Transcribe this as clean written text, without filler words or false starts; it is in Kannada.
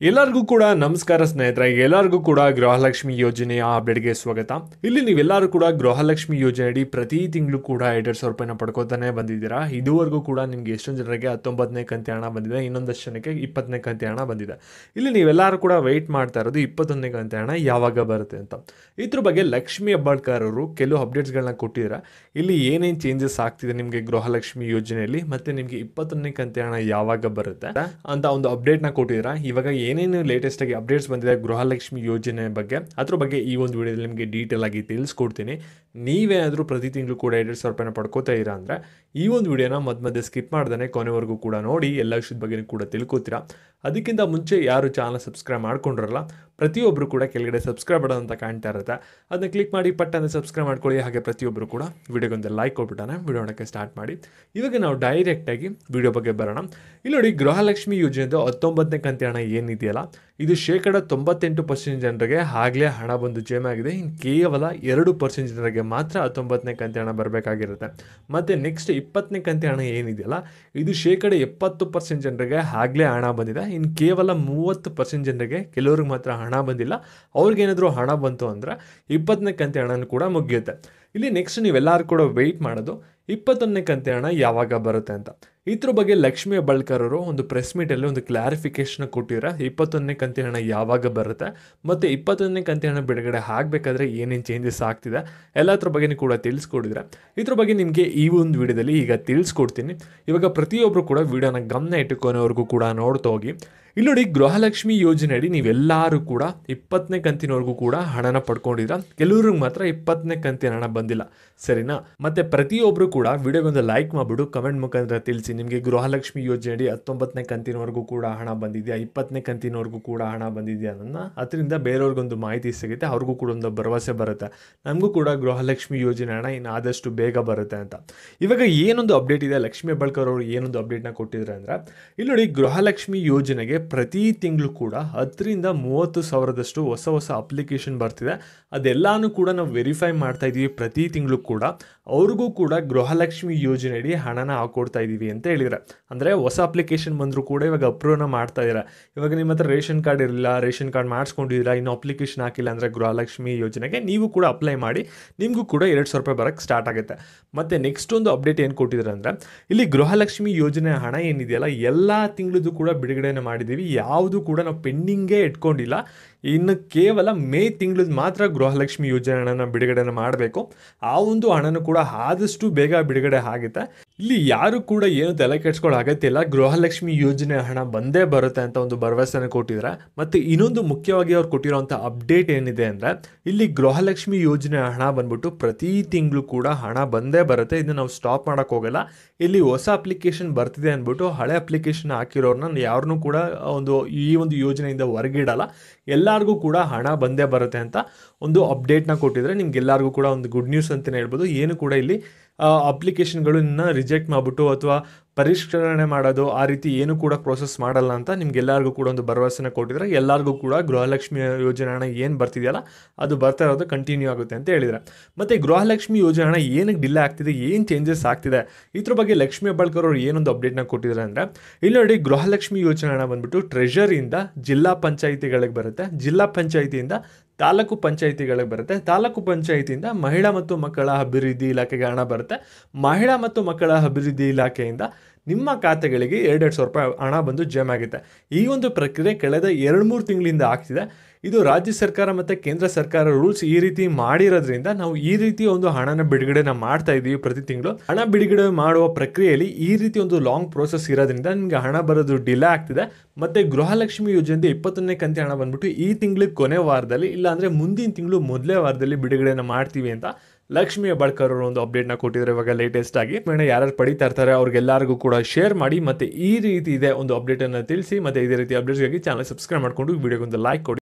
ಎಲ್ಲರಿಗೂ ಕೂಡ ನಮಸ್ಕಾರ ಸ್ನೇಹಿತರೆ, ಎಲ್ಲರಿಗೂ ಕೂಡ ಗೃಹಲಕ್ಷ್ಮಿ ಯೋಜನೆಯ ಅಪ್ಡೇಟ್ಗೆ ಸ್ವಾಗತ. ಇಲ್ಲಿ ನೀವೆಲ್ಲರೂ ಕೂಡ ಗೃಹಲಕ್ಷ್ಮಿ ಯೋಜನೆ ಅಡಿ ಪ್ರತಿ ತಿಂಗಳು ಕೂಡ 2,000 ರೂಪಾಯಿನ ಪಡ್ಕೋತಾನೆ ಬಂದಿದ್ದೀರಾ. ಇದುವರೆಗೂ ಕೂಡ ನಿಮಗೆ ಎಷ್ಟೊಂದು ಜನರಿಗೆ 19ನೇ ಕಂತಿ ಹಣ ಬಂದಿದೆ, ಇನ್ನೊಂದಷ್ಟು ಜನಕ್ಕೆ 20ನೇ ಕಂತಿ ಹಣ ಬಂದಿದೆ. ಇಲ್ಲಿ ನೀವೆಲ್ಲರೂ ಕೂಡ ವೆಯ್ಟ್ ಮಾಡ್ತಾ ಇರೋದು 21ನೇ ಕಂತಿ ಹಣ ಯಾವಾಗ ಬರುತ್ತೆ ಅಂತ. ಇದ್ರ ಬಗ್ಗೆ ಲಕ್ಷ್ಮಿ ಹೆಬ್ಬಾಳ್ಕರ್ ಅವರು ಕೆಲವು ಅಪ್ಡೇಟ್ಸ್ಗಳನ್ನ ಕೊಟ್ಟಿದ್ದಾರೆ. ಇಲ್ಲಿ ಏನೇನು ಚೇಂಜಸ್ ಆಗ್ತಿದೆ ನಿಮಗೆ ಗೃಹಲಕ್ಷ್ಮಿ ಯೋಜನೆಯಲ್ಲಿ, ಮತ್ತೆ ನಿಮಗೆ 21ನೇ ಕಂತಿ ಹಣ ಯಾವಾಗ ಬರುತ್ತೆ ಅಂತ ಒಂದು ಅಪ್ಡೇಟ್ನ ಕೊಟ್ಟಿದ್ದೀರಾ. ಇವಾಗ ಏನೇನು ಲೇಟೆಸ್ಟ್ ಆಗಿ ಅಪ್ಡೇಟ್ಸ್ ಬಂದಿದೆ ಗೃಹಲಕ್ಷ್ಮಿ ಯೋಜನೆ ಬಗ್ಗೆ, ಅದ್ರ ಬಗ್ಗೆ ಈ ಒಂದು ವಿಡಿಯೋದಲ್ಲಿ ನಿಮಗೆ ಡೀಟೇಲ್ ಆಗಿ ತಿಳಿಸ್ಕೊಡ್ತೀನಿ. ನೀವೇನಾದರೂ ಪ್ರತಿ ತಿಂಗಳು ಕೂಡ 2,000 ರೂಪಾಯಿನ ಪಡ್ಕೋತಾ ಇರಾ ಅಂದರೆ ಈ ಒಂದು ವಿಡಿಯೋನ ಮಧ್ಯೆ ಸ್ಕಿಪ್ ಮಾಡ್ದೇ ಕೊನೆವರೆಗೂ ಕೂಡ ನೋಡಿ, ಎಲ್ಲ ವಿಷಯದ ಬಗ್ಗೆ ಕೂಡ ತಿಳ್ಕೊತೀರಾ. ಅದಕ್ಕಿಂತ ಮುಂಚೆ ಯಾರು ಚಾನಲ್ ಸಬ್ಸ್ಕ್ರೈಬ್ ಮಾಡ್ಕೊಂಡಿರಲ್ಲ, ಪ್ರತಿಯೊಬ್ಬರು ಕೂಡ ಕೆಳಗಡೆ ಸಬ್ಸ್ಕ್ರೈಬ್ ಮಾಡೋದು ಅಂತ ಕಾಣ್ತಾ ಇರುತ್ತೆ, ಅದನ್ನ ಕ್ಲಿಕ್ ಮಾಡಿ ಪಟ್ಟನ್ನು ಸಬ್ಸ್ಕ್ರೈಬ್ ಮಾಡ್ಕೊಳ್ಳಿ. ಹಾಗೆ ಪ್ರತಿಯೊಬ್ಬರು ಕೂಡ ವಿಡಿಯೋಗೊಂದು ಲೈಕ್ ಕೊಟ್ಬಿಟ್ಟಾನೆ ವಿಡಿಯೋ ನೋಡೋಕ್ಕೆ ಸ್ಟಾರ್ಟ್ ಮಾಡಿ. ಇವಾಗ ನಾವು ಡೈರೆಕ್ಟಾಗಿ ವಿಡಿಯೋ ಬಗ್ಗೆ ಬರೋಣ. ಇಲ್ಲಿ ನೋಡಿ, ಗೃಹಲಕ್ಷ್ಮಿ ಯೋಜನೆದು 19ನೇ ಕಂತಿ ಹಣ ಏನಿದೆಯಲ್ಲ, ಇದು ಶೇಕಡ 98% ಜನರಿಗೆ ಆಗಲೇ ಹಣ ಬಂದು ಜಮೆ ಆಗಿದೆ. ಇನ್ನು ಕೇವಲ 2% ಜನರಿಗೆ ಮಾತ್ರ 19ನೇ ಕಂತಿ ಹಣ ಬರಬೇಕಾಗಿರುತ್ತೆ. ಮತ್ತು ನೆಕ್ಸ್ಟ್ 20ನೇ ಕಂತಿ ಹಣ ಏನಿದೆಯಲ್ಲ, ಇದು ಶೇಕಡ 70% ಜನರಿಗೆ ಆಗಲೇ ಹಣ ಬಂದಿದೆ. ಇನ್ನು ಕೇವಲ 30% ಜನರಿಗೆ ಕೆಲವ್ರಿಗೆ ಮಾತ್ರ ಹಣ ಬಂದಿಲ್ಲ. ಅವ್ರಿಗೇನಾದರೂ ಹಣ ಬಂತು ಅಂದರೆ 20ನೇ ಕಂತಿ ಹಣನೂ ಕೂಡ ಮುಗಿಯುತ್ತೆ. ಇಲ್ಲಿ ನೆಕ್ಸ್ಟ್ ನೀವೆಲ್ಲರೂ ಕೂಡ ವೆಯ್ಟ್ ಮಾಡೋದು 21ನೇ ಕಂತಿ ಹಣ ಯಾವಾಗ ಬರುತ್ತೆ ಅಂತ. ಇದ್ರ ಬಗ್ಗೆ ಲಕ್ಷ್ಮಿ ಹೆಬ್ಬಾಳ್ಕರ್ ಅವರು ಒಂದು ಪ್ರೆಸ್ ಮೀಟಲ್ಲಿ ಒಂದು ಕ್ಲಾರಿಫಿಕೇಶನ್ ಕೊಟ್ಟಿದ್ದಾರೆ. 21ನೇ ಕಂತಿ ಹಣ ಯಾವಾಗ ಬರುತ್ತೆ ಮತ್ತು 21ನೇ ಕಂತಿ ಹಣ ಬಿಡುಗಡೆ ಆಗಬೇಕಾದ್ರೆ ಏನೇನು ಚೇಂಜಸ್ ಆಗ್ತಿದೆ ಎಲ್ಲದ್ರ ಬಗ್ಗೆ ಕೂಡ ತಿಳಿಸ್ಕೊಡಿದ್ರೆ, ಇದ್ರ ಬಗ್ಗೆ ನಿಮಗೆ ಈ ಒಂದು ವಿಡಿಯೋದಲ್ಲಿ ಈಗ ತಿಳಿಸ್ಕೊಡ್ತೀನಿ. ಇವಾಗ ಪ್ರತಿಯೊಬ್ಬರು ಕೂಡ ವಿಡಿಯೋನ ಗಮನ ಇಟ್ಟುಕೊನೆವರೆಗೂ ಕೂಡ ನೋಡ್ತಾ ಹೋಗಿ. ಇಲ್ಲಿ ನೋಡಿ, ಗೃಹಲಕ್ಷ್ಮಿ ಯೋಜನೆ ಅಡಿ ನೀವೆಲ್ಲರೂ ಕೂಡ 20ನೇ ಕಂತಿನವರೆಗೂ ಕೂಡ ಹಣನ ಪಡ್ಕೊಂಡಿದ್ರ, ಕೆಲವ್ರಿಗೆ ಮಾತ್ರ 20ನೇ ಕಂತಿನ ಹಣ ಬಂದಿಲ್ಲ, ಸರಿನಾ? ಮತ್ತೆ ಪ್ರತಿಯೊಬ್ಬರು ಕೂಡ ವಿಡಿಯೋಗೊಂದು ಲೈಕ್ ಮಾಡಿಬಿಟ್ಟು ಕಮೆಂಟ್ ಮುಖಾಂತರ ತಿಳಿಸಿ, ನಿಮಗೆ ಗೃಹಲಕ್ಷ್ಮಿ ಯೋಜನೆ ಅಡಿ 19ನೇ ಕಂತಿನವರೆಗೂ ಕೂಡ ಹಣ ಬಂದಿದೆಯಾ, 20ನೇ ಕಂತಿನವರೆಗೂ ಕೂಡ ಹಣ ಬಂದಿದೆಯಾ ಅನ್ನೋದನ್ನ. ಅದರಿಂದ ಬೇರೆಯವ್ರಿಗೊಂದು ಮಾಹಿತಿ ಸಿಗುತ್ತೆ, ಅವ್ರಿಗೂ ಕೂಡ ಒಂದು ಭರವಸೆ ಬರುತ್ತೆ, ನಮಗೂ ಕೂಡ ಗೃಹಲಕ್ಷ್ಮಿ ಯೋಜನೆ ಹಣ ಇನ್ನು ಆದಷ್ಟು ಬೇಗ ಬರುತ್ತೆ ಅಂತ. ಇವಾಗ ಏನೊಂದು ಅಪ್ಡೇಟ್ ಇದೆ, ಲಕ್ಷ್ಮಿ ಹೆಬ್ಬಾಳ್ಕರ್ ಅವರು ಏನೊಂದು ಅಪ್ಡೇಟ್ನ ಕೊಟ್ಟಿದ್ದಾರೆ ಅಂದರೆ, ಇಲ್ಲಿ ನೋಡಿ, ಗೃಹಲಕ್ಷ್ಮಿ ಯೋಜನೆಗೆ ಪ್ರತಿ ತಿಂಗಳು ಕೂಡ 10ರಿಂದ 30 ಸಾವಿರದಷ್ಟು ಹೊಸ ಅಪ್ಲಿಕೇಶನ್ ಬರ್ತಿದೆ. ಅದೆಲ್ಲಾನು ಕೂಡ ನಾವು ವೆರಿಫೈ ಮಾಡ್ತಾ ಇದ್ದೀವಿ. ಪ್ರತಿ ತಿಂಗಳು ಕೂಡ ಅವ್ರಿಗೂ ಕೂಡ ಗೃಹಲಕ್ಷ್ಮಿ ಯೋಜನೆ ಅಡಿ ಹಣನ ಹಾಕೊಡ್ತಾ ಇದ್ದೀವಿ ಅಂತ ಹೇಳಿದ್ರೆ, ಅಂದರೆ ಹೊಸ ಅಪ್ಲಿಕೇಶನ್ ಬಂದರೂ ಕೂಡ ಇವಾಗ ಅಪ್ರೂವ್ನ ಮಾಡ್ತಾ ಇದ್ದಾರೆ. ಇವಾಗ ನಿಮ್ಮ ಹತ್ರ ರೇಷನ್ ಕಾರ್ಡ್ ಇರಲಿಲ್ಲ, ರೇಷನ್ ಕಾರ್ಡ್ ಮಾಡಿಸ್ಕೊಂಡಿದ್ದೀರಾ, ಇನ್ನು ಅಪ್ಲಿಕೇಶನ್ ಹಾಕಿಲ್ಲ ಅಂದರೆ ಗೃಹಲಕ್ಷ್ಮಿ ಯೋಜನೆಗೆ ನೀವು ಕೂಡ ಅಪ್ಲೈ ಮಾಡಿ, ನಿಮಗೂ ಕೂಡ 2,000 ರೂಪಾಯಿ ಬರೋಕ್ಕೆ ಸ್ಟಾರ್ಟ್ ಆಗುತ್ತೆ. ಮತ್ತು ನೆಕ್ಸ್ಟ್ ಒಂದು ಅಪ್ಡೇಟ್ ಏನು ಕೊಟ್ಟಿದ್ದಾರೆ ಅಂದರೆ, ಇಲ್ಲಿ ಗೃಹಲಕ್ಷ್ಮಿ ಯೋಜನೆ ಹಣ ಏನಿದೆಯಲ್ಲ ಎಲ್ಲ ತಿಂಗಳದ್ದು ಕೂಡ ಬಿಡುಗಡೆನ ಮಾಡಿದ್ದೀವಿ. ಯಾವುದು ಕೂಡ ನಾವು ಪೆಂಡಿಂಗೇ ಇಟ್ಕೊಂಡಿಲ್ಲ. ಇನ್ನು ಕೇವಲ ಮೇ ತಿಂಗಳದ್ದು ಮಾತ್ರ ಗೃಹಲಕ್ಷ್ಮಿ ಯೋಜನೆ ಹಣನ ಬಿಡುಗಡೆನ ಮಾಡಬೇಕು. ಆ ಒಂದು ಹಣನೂ ಕೂಡ ಆದಷ್ಟು ಬೇಗ ಬಿಡುಗಡೆ ಆಗುತ್ತೆ. ಇಲ್ಲಿ ಯಾರು ಕೂಡ ಏನು ತಲೆ ಕೆಡ್ಸ್ಕೊಳ್ಳೋ ಅಗತ್ಯ ಇಲ್ಲ, ಗೃಹಲಕ್ಷ್ಮಿ ಯೋಜನೆ ಹಣ ಬಂದೇ ಬರುತ್ತೆ ಅಂತ ಒಂದು ಭರವಸೆನ ಕೊಟ್ಟಿದ್ದಾರೆ. ಮತ್ತು ಇನ್ನೊಂದು ಮುಖ್ಯವಾಗಿ ಅವ್ರು ಕೊಟ್ಟಿರೋಂಥ ಅಪ್ಡೇಟ್ ಏನಿದೆ ಅಂದರೆ, ಇಲ್ಲಿ ಗೃಹಲಕ್ಷ್ಮಿ ಯೋಜನೆ ಹಣ ಬಂದ್ಬಿಟ್ಟು ಪ್ರತಿ ತಿಂಗಳು ಕೂಡ ಹಣ ಬಂದೇ ಬರುತ್ತೆ. ಇದನ್ನು ನಾವು ಸ್ಟಾಪ್ ಮಾಡೋಕ್ಕೆ ಹೋಗಲ್ಲ. ಇಲ್ಲಿ ಹೊಸ ಅಪ್ಲಿಕೇಶನ್ ಬರ್ತಿದೆ ಅಂದ್ಬಿಟ್ಟು ಹಳೆ ಅಪ್ಲಿಕೇಶನ್ ಹಾಕಿರೋರನ್ನ ಯಾರನ್ನೂ ಕೂಡ ಈ ಒಂದು ಯೋಜನೆಯಿಂದ ಹೊರಗಿಡಲ್ಲ. ಎಲ್ಲರಿಗೂ ಕೂಡ ಹಣ ಬಂದೇ ಬರುತ್ತೆ ಅಂತ ಒಂದು ಅಪ್ಡೇಟ್ನ ಕೊಟ್ಟಿದ್ರೆ, ನಿಮ್ಗೆಲ್ಲರಿಗೂ ಕೂಡ ಒಂದು ಗುಡ್ ನ್ಯೂಸ್ ಅಂತಲೇ ಹೇಳ್ಬೋದು. ಏನು ಕೂಡ ಇಲ್ಲಿ ಅಪ್ಲಿಕೇಶನ್ಗಳನ್ನ ರಿಜೆಕ್ಟ್ ಮಾಡಿಬಿಟ್ಟು ಅಥವಾ ಪರಿಷ್ಕರಣೆ ಮಾಡೋದು ಆ ರೀತಿ ಏನು ಕೂಡ ಪ್ರೋಸೆಸ್ ಮಾಡಲ್ಲ ಅಂತ ನಿಮ್ಗೆಲ್ಲರಿಗೂ ಕೂಡ ಒಂದು ಭರವಸೆನ ಕೊಟ್ಟಿದ್ರೆ, ಎಲ್ಲರಿಗೂ ಕೂಡ ಗೃಹಲಕ್ಷ್ಮಿ ಯೋಜನೆ ಹಣ ಏನು ಬರ್ತಿದೆಯಲ್ಲ ಅದು ಬರ್ತಾ ಇರೋದು ಕಂಟಿನ್ಯೂ ಆಗುತ್ತೆ ಅಂತ ಹೇಳಿದರೆ. ಮತ್ತು ಗೃಹಲಕ್ಷ್ಮಿ ಯೋಜನೆ ಹಣ ಏನಕ್ಕೆ ಡಿಲೇ ಆಗ್ತಿದೆ, ಏನು ಚೇಂಜಸ್ ಆಗ್ತಿದೆ, ಇದ್ರ ಬಗ್ಗೆ ಲಕ್ಷ್ಮಿ ಹೆಬ್ಬಾಳ್ಕರ್ ಅವರು ಏನೊಂದು ಅಪ್ಡೇಟ್ನ ಕೊಟ್ಟಿದ್ದಾರೆ ಅಂದರೆ, ಇಲ್ಲಿ ನೋಡಿ, ಗೃಹಲಕ್ಷ್ಮಿ ಯೋಜನೆ ಹಣ ಬಂದ್ಬಿಟ್ಟು ಟ್ರೆಷರಿಯಿಂದ ಜಿಲ್ಲಾ ಪಂಚಾಯಿತಿಗಳಿಗೆ ಬರುತ್ತೆ, ಜಿಲ್ಲಾ ಪಂಚಾಯಿತಿಯಿಂದ ತಾಲೂಕು ಪಂಚಾಯಿತಿಗಳಿಗೆ ಬರುತ್ತೆ, ತಾಲೂಕು ಪಂಚಾಯಿತಿಯಿಂದ ಮಹಿಳಾ ಮತ್ತು ಮಕ್ಕಳ ಅಭಿವೃದ್ಧಿ ಇಲಾಖೆಗೆ ಹಣ ಬರುತ್ತೆ, ಮಹಿಳಾ ಮತ್ತು ಮಕ್ಕಳ ಅಭಿವೃದ್ಧಿ ಇಲಾಖೆಯಿಂದ ನಿಮ್ಮ ಖಾತೆಗಳಿಗೆ 2,000 ರೂಪಾಯಿ ಹಣ ಬಂದು ಜಮೆ ಆಗುತ್ತೆ. ಈ ಒಂದು ಪ್ರಕ್ರಿಯೆ ಕಳೆದ 2-3 ತಿಂಗಳಿಂದ ಆಗ್ತಿದೆ. ಇದು ರಾಜ್ಯ ಸರ್ಕಾರ ಮತ್ತು ಕೇಂದ್ರ ಸರ್ಕಾರ ರೂಲ್ಸ್ ಈ ರೀತಿ ಮಾಡಿರೋದ್ರಿಂದ ನಾವು ಈ ರೀತಿ ಒಂದು ಹಣನ ಬಿಡುಗಡೆನ ಮಾಡ್ತಾ ಇದ್ದೀವಿ. ಪ್ರತಿ ತಿಂಗಳು ಹಣ ಬಿಡುಗಡೆ ಮಾಡುವ ಪ್ರಕ್ರಿಯೆಯಲ್ಲಿ ಈ ರೀತಿ ಒಂದು ಲಾಂಗ್ ಪ್ರೋಸೆಸ್ ಇರೋದ್ರಿಂದ ನಿಮಗೆ ಹಣ ಬರೋದು ಡಿಲೇ ಆಗ್ತಿದೆ. ಮತ್ತು ಗೃಹಲಕ್ಷ್ಮಿ ಯೋಜನೆ 21ನೇ ಕಂತಿ ಹಣ ಬಂದ್ಬಿಟ್ಟು ಈ ತಿಂಗಳ ಕೊನೆ ವಾರದಲ್ಲಿ, ಇಲ್ಲಾಂದರೆ ಮುಂದಿನ ತಿಂಗಳು ಮೊದಲೇ ವಾರದಲ್ಲಿ ಬಿಡುಗಡೆನ ಮಾಡ್ತೀವಿ ಅಂತ ಲಕ್ಷ್ಮಿ ಹೆಬ್ಬಾಳ್ಕರ್ ಅವರು ಒಂದು ಅಪ್ಡೇಟ್ನ ಕೊಟ್ಟಿದ್ದಾರೆ ಇವಾಗ ಲೇಟೆಸ್ಟ್ ಆಗಿ. ಯಾರು ಪಡಿತಾ ಇರ್ತಾರೆ ಅವ್ರಿಗೆಲ್ಲರಿಗೂ ಕೂಡ ಶೇರ್ ಮಾಡಿ, ಮತ್ತು ಈ ರೀತಿ ಇದೆ ಒಂದು ಅಪ್ಡೇಟನ್ನು ತಿಳಿಸಿ. ಮತ್ತು ಇದೇ ರೀತಿ ಅಪ್ಡೇಟ್ಸ್ಗಾಗಿ ಚಾನಲ್ ಸಬ್ಸ್ಕ್ರೈಬ್ ಮಾಡಿಕೊಂಡು ವಿಡಿಯೋಗೊಂದು ಲೈಕ್ ಕೊಡಿ.